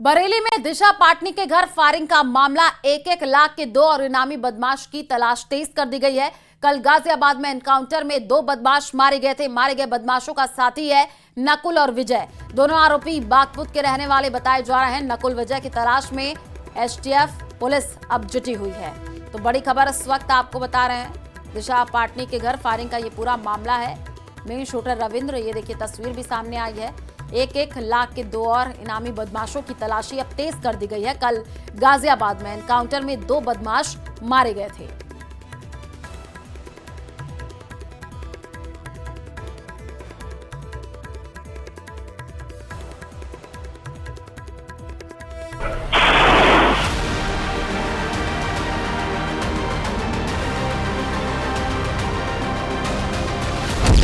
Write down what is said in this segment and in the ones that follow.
बरेली में दिशा पाटनी के घर फायरिंग का मामला। 1-1 लाख के 2 और इनामी बदमाश की तलाश तेज कर दी गई है। कल गाजियाबाद में एनकाउंटर में 2 बदमाश मारे गए थे। मारे गए बदमाशों का साथी है नकुल और विजय। दोनों आरोपी बागपुत के रहने वाले बताए जा रहे हैं। नकुल विजय की तलाश में एसटीएफ पुलिस अब जुटी हुई है। तो बड़ी खबर इस वक्त आपको बता रहे हैं, दिशा पाटनी के घर फायरिंग का ये पूरा मामला है। मेन शूटर रविंद्र, ये देखिए तस्वीर भी सामने आई है। 1-1 लाख के 2 और इनामी बदमाशों की तलाशी अब तेज कर दी गई है। कल गाजियाबाद में एनकाउंटर में 2 बदमाश मारे गए थे।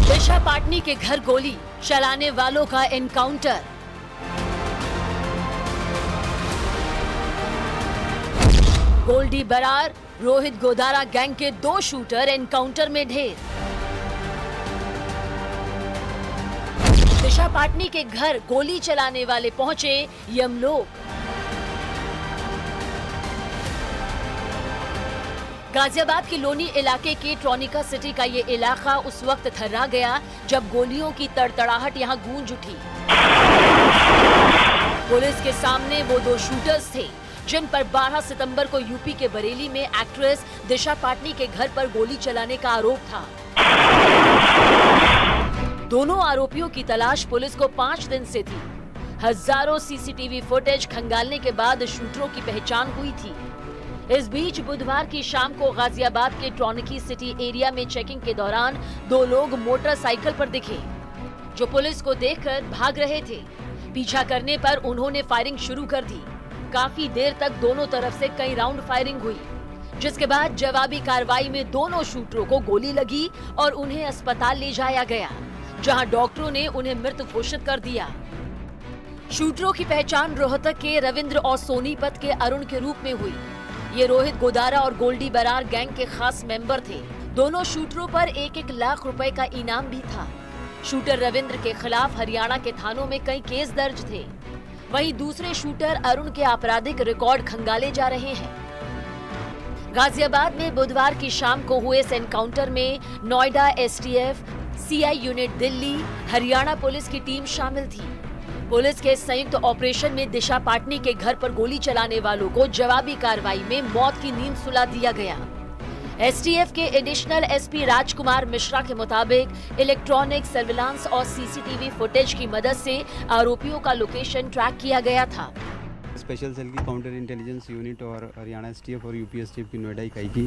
दिशा पाटनी के घर गोली चलाने वालों का एनकाउंटर। गोल्डी बरार, रोहित गोदारा गैंग के 2 शूटर एनकाउंटर में ढेर। दिशा पाटनी के घर गोली चलाने वाले पहुंचे यमलोक। गाजियाबाद के लोनी इलाके के ट्रॉनिका सिटी का ये इलाका उस वक्त थर्रा गया जब गोलियों की तड़तड़ाहट यहां गूंज उठी। पुलिस के सामने वो 2 शूटर्स थे जिन पर 12 सितंबर को यूपी के बरेली में एक्ट्रेस दिशा पाटनी के घर पर गोली चलाने का आरोप था। दोनों आरोपियों की तलाश पुलिस को 5 दिन से थी। हजारों सीसीटीवी फुटेज खंगालने के बाद शूटरों की पहचान हुई थी। इस बीच बुधवार की शाम को गाजियाबाद के ट्रॉनिकी सिटी एरिया में चेकिंग के दौरान 2 लोग मोटरसाइकिल पर दिखे जो पुलिस को देखकर भाग रहे थे। पीछा करने पर उन्होंने फायरिंग शुरू कर दी। काफी देर तक दोनों तरफ से कई राउंड फायरिंग हुई, जिसके बाद जवाबी कार्रवाई में दोनों शूटरों को गोली लगी और उन्हें अस्पताल ले जाया गया, जहां डॉक्टरों ने उन्हें मृत घोषित कर दिया। शूटरों की पहचान रोहतक के रविंद्र और सोनीपत के अरुण के रूप में हुई। ये रोहित गोदारा और गोल्डी बरार गैंग के खास मेंबर थे। दोनों शूटरों पर 1-1 लाख रुपए का इनाम भी था। शूटर रविंद्र के खिलाफ हरियाणा के थानों में कई केस दर्ज थे। वहीं दूसरे शूटर अरुण के आपराधिक रिकॉर्ड खंगाले जा रहे हैं। गाजियाबाद में बुधवार की शाम को हुए इस एनकाउंटर में Noida STF, CI unit Delhi, Haryana police की टीम शामिल थी। पुलिस के संयुक्त ऑपरेशन में दिशा पाटनी के घर पर गोली चलाने वालों को जवाबी कार्रवाई में मौत की नींद सुला दिया गया। एसटीएफ के एडिशनल एसपी राजकुमार मिश्रा के मुताबिक इलेक्ट्रॉनिक सर्विलांस और सीसीटीवी फुटेज की मदद से आरोपियों का लोकेशन ट्रैक किया गया था। स्पेशल सेल की काउंटर इंटेलिजेंस यूनिट और हरियाणा एसटीएफ और यूपी एसटीएफ की नोएडा इकाई की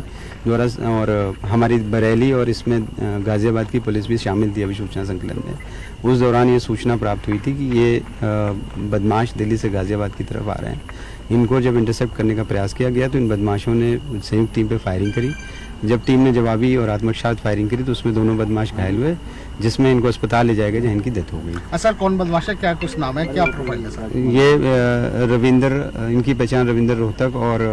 द्वारा और हमारी बरेली और इसमें गाजियाबाद की पुलिस भी शामिल थी अभी सूचना संकलन में। उस दौरान ये सूचना प्राप्त हुई थी कि ये बदमाश दिल्ली से गाजियाबाद की तरफ आ रहे हैं। इनको जब इंटरसेप्ट करने का प्रयास किया गया तो इन बदमाशों ने संयुक्त टीम पर फायरिंग करी। जब टीम ने जवाबी और आत्मसात फायरिंग करी तो उसमें दोनों बदमाश घायल हुए, जिसमें इनको अस्पताल ले जाया गया जहाँ इनकी डेथ हो गई। सर कौन बदमाश है, क्या कुछ नाम है, क्या प्रोफाइल है सर? ये रविंद्र, इनकी पहचान रविंद्र रोहतक और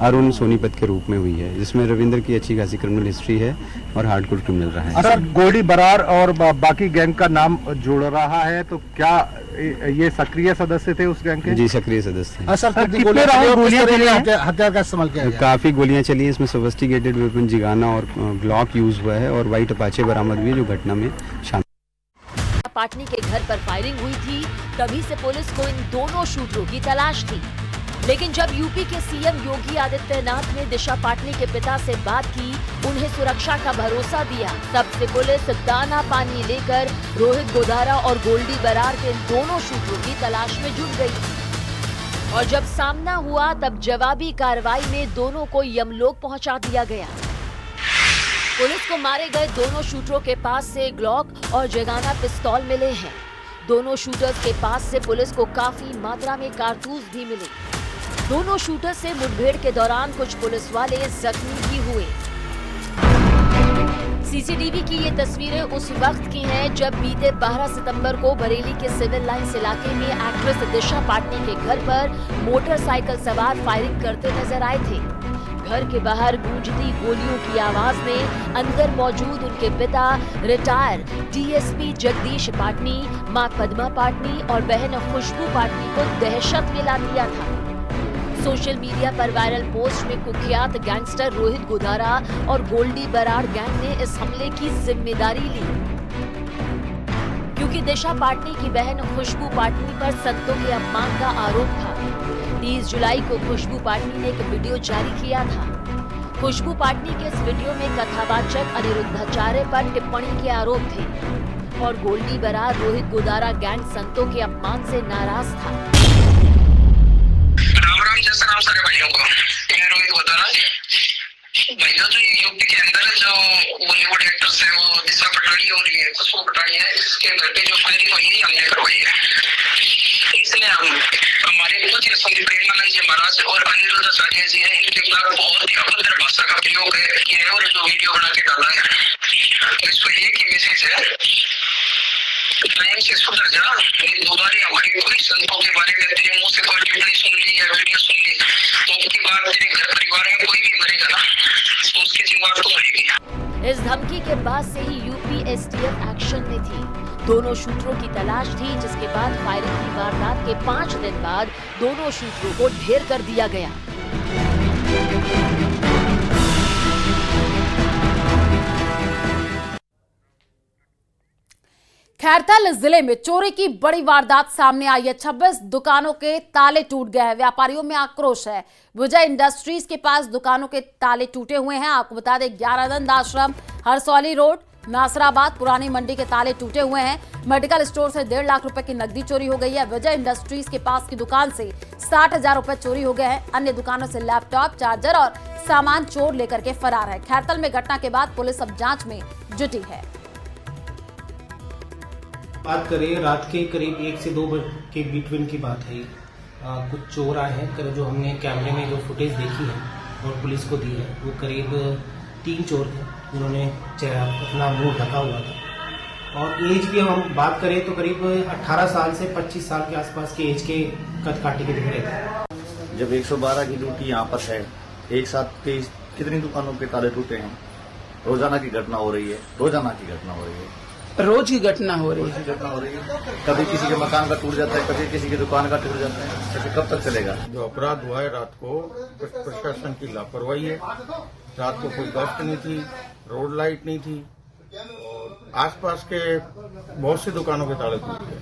अरुण सोनीपत के रूप में हुई है, जिसमें रविंद्र की अच्छी खासी क्रिमिनल हिस्ट्री है और हार्डकोर क्रिमिनल रहा है। सर गोल्डी बरार और बाकी गैंग का नाम जुड़ रहा है, तो क्या ये सक्रिय सदस्य थे उस गैंग के? जी, सक्रिय सदस्य हैं। सर कितने राउंड गोलियां चली हैं? हथियार का इस्तेमाल किया गया? काफी गोलियां चली हैं। इसमें सोफिस्टिकेटेड वेपन जिगाना और ग्लॉक यूज हुआ है और व्हाइट अपाचे बरामद हुई है जो घटना में शामिल। पाटनी के घर पर फायरिंग हुई थी, तभी से पुलिस को इन दोनों शूटरों की तलाश थी। लेकिन जब यूपी के सीएम योगी आदित्यनाथ ने दिशा पाटनी के पिता से बात की, उन्हें सुरक्षा का भरोसा दिया, तब से पुलिस दाना पानी लेकर रोहित गोदारा और गोल्डी बरार के दोनों शूटरों की तलाश में जुट गई। और जब सामना हुआ तब जवाबी कार्रवाई में दोनों को यमलोक पहुंचा दिया गया। पुलिस को मारे गए दोनों शूटरों के पास से ग्लॉक और जगाना पिस्तौल मिले हैं। दोनों शूटर्स के पास से पुलिस को काफी मात्रा में कारतूस भी मिले। दोनों शूटर से मुठभेड़ के दौरान कुछ पुलिस वाले जख्मी भी हुए। सीसीटीवी की ये तस्वीरें उस वक्त की हैं जब बीते 12 सितंबर को बरेली के सिविल लाइंस इलाके में एक्ट्रेस दिशा पाटनी के घर पर मोटरसाइकिल सवार फायरिंग करते नजर आए थे। घर के बाहर गूंजती गोलियों की आवाज ने अंदर मौजूद उनके पिता रिटायर डीएसपी जगदीश पाटनी, मां पद्मा पाटनी और बहन खुशबू पाटनी को दहशत में ला दिया था। सोशल मीडिया पर वायरल पोस्ट में कुख्यात गैंगस्टर रोहित गोदारा और गोल्डी बराड़ गैंग ने इस हमले की जिम्मेदारी ली, क्योंकि दिशा पाटनी की बहन खुशबू पाटनी पर संतों के अपमान का आरोप था। 30 जुलाई को खुशबू पाटनी ने एक वीडियो जारी किया था। खुशबू पाटनी के इस वीडियो में कथावाचक अनिरुद्धाचार्य पर टिप्पणी के आरोप थे और गोल्डी बराड़ रोहित गोदारा गैंग संतों के अपमान से नाराज था। जैसे नाम सारे भाइयों को मैं रोहित गोदारा भैया, जो ये यूपी के अंदर जो बॉलीवुड एक्ट्रेस है वो दिशा पटानी और ये खुशबू पटानी है, इसके घर पे जो फायरिंग हुई है हमने करवाई है। इसलिए हम हमारे पूज्य स्वामी प्रेमानंद जी महाराज और अनिरुद्धाचार्य जी है, इनके खिलाफ बहुत ही अभद्र भाषा का प्रयोग किया है और जो वीडियो बना के डाला है। तो इस पर एक ही मैसेज है, टाइम से सुधर जा। दोबारा हमारी कोई संतों के बारे में तेरे मुंह से कोई टिप्पणी सुन ली या वीडियो सुन ली तो उसके बाद तेरे घर परिवार में कोई भी मरेगा ना, तो उसकी जिम्मेदारी तो मरेगी। इस धमकी के बाद से ही यूपी एसटीएफ एक्शन में थी। दोनों शूटरों की तलाश थी, जिसके बाद फायरिंग की वारदात के 5 दिन बाद दोनों शूटरों को ढेर कर दिया गया। खैरथल जिले में चोरी की बड़ी वारदात सामने आई है। 26 दुकानों के ताले टूट गए हैं। व्यापारियों में आक्रोश है। विजय इंडस्ट्रीज के पास दुकानों के ताले टूटे हुए हैं। आपको बता दें, 11 नंद आश्रम, हरसौली रोड, नासराबाद, पुरानी मंडी के ताले टूटे हुए हैं। मेडिकल स्टोर से 1.5 लाख रुपए की नकदी चोरी हो गई है। विजय इंडस्ट्रीज के पास की दुकान से 60,000 रुपए चोरी हो गए हैं। अन्य दुकानों से लैपटॉप, चार्जर और सामान चोर लेकर के फरार है। खैरथल में घटना के बाद पुलिस अब जांच में जुटी है। बात करें रात के करीब 1 से 2 के बिटवीन की बात है। कुछ चोर आए हैं, जो हमने कैमरे में जो फुटेज देखी है और पुलिस को दी है, वो करीब 3 चोर थे जिन्होंने अपना मुंह ढका हुआ था। और एज की हम बात करें तो करीब 18 साल से 25 साल के आसपास के एज के कद काटे के दिख रहे थे। जब 112 की ड्यूटी यहाँ पर है, एक साथ कितनी दुकानों के ताले टूटे हैं, रोजाना की घटना हो रही है। रोज की घटना हो रही है। कभी किसी के मकान का टूट जाता है, कभी किसी की दुकान का टूट जाता है। ऐसे कब तक चलेगा? जो अपराध हुआ है रात को, प्रशासन की लापरवाही है। रात को कोई गश्त नहीं थी, रोड लाइट नहीं थी और आसपास के बहुत सी दुकानों के ताले टूट गए।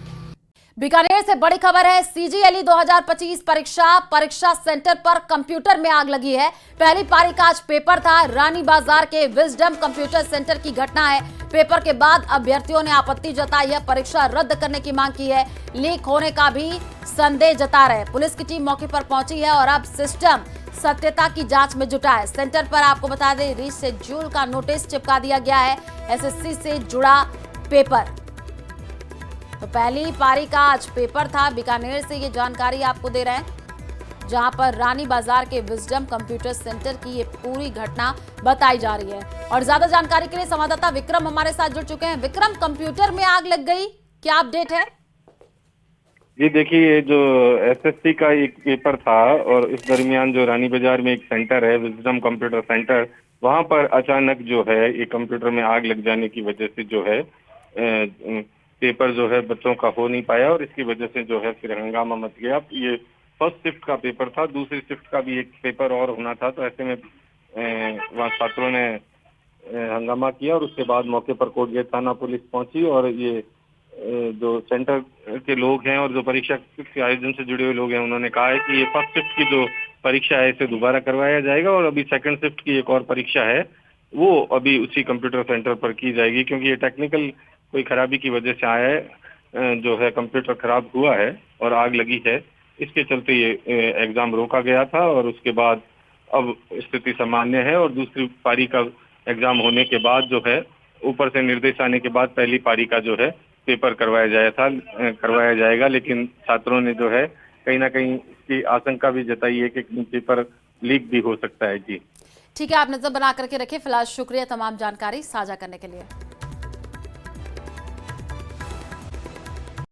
बीकानेर से बड़ी खबर है। सीजीएलई 2025 परीक्षा सेंटर पर कंप्यूटर में आग लगी है। पहली पारी का आज पेपर था। रानी बाजार के विजडम कंप्यूटर सेंटर की घटना है। पेपर के बाद अभ्यर्थियों ने आपत्ति जताई है, परीक्षा रद्द करने की मांग की है। लीक होने का भी संदेह जता रहे। पुलिस की टीम मौके पर पहुंची है और अब सिस्टम सत्यता की जांच में जुटा है। सेंटर पर आपको बता दें, रीशेड्यूल का नोटिस चिपका दिया गया है। एसएससी से जुड़ा पेपर, तो पहली पारी का आज पेपर था। बीकानेर से ये जानकारी आपको दे रहे हैं, जहां पर रानी बाजार के विजडम कंप्यूटर सेंटर की ये पूरी घटना बताई जा रही है। और ज्यादा जानकारी के लिए संवाददाता विक्रम हमारे साथ जुड़ चुके हैं। विक्रम, कंप्यूटर में आग लग गई, क्या अपडेट है? जी देखिए, जो एसएससी का एक पेपर था और इस दरमियान जो रानी बाजार में एक सेंटर है विजडम कंप्यूटर सेंटर, वहां पर अचानक जो है एक कंप्यूटर में आग लग जाने की वजह से जो है पेपर जो है बच्चों का हो नहीं पाया और इसकी वजह से जो है फिर हंगामा मच गया। ये फर्स्ट शिफ्ट का पेपर था, दूसरी शिफ्ट का भी एक पेपर और होना था, तो ऐसे में वहाँ छात्रों ने हंगामा किया और उसके बाद मौके पर कोटगेट थाना पुलिस पहुंची और ये जो सेंटर के लोग हैं और जो परीक्षा के आयोजन से जुड़े हुए लोग हैं, उन्होंने कहा है कि ये फर्स्ट शिफ्ट की जो परीक्षा है इसे दोबारा करवाया जाएगा और अभी सेकंड शिफ्ट की एक और परीक्षा है वो अभी उसी कंप्यूटर सेंटर पर की जाएगी, क्योंकि ये टेक्निकल कोई खराबी की वजह से आया है, जो है कंप्यूटर खराब हुआ है और आग लगी है। इसके चलते ये एग्जाम रोका गया था और उसके बाद अब स्थिति सामान्य है और दूसरी पारी का एग्जाम होने के बाद जो है ऊपर से निर्देश आने के बाद पहली पारी का जो है पेपर करवाया जाएगा, लेकिन छात्रों ने जो है कहीं ना कहीं इसकी आशंका भी जताई है कि पेपर लीक भी हो सकता है। जी ठीक है, आप नजर बना करके रखिए। फिलहाल शुक्रिया तमाम जानकारी साझा करने के लिए।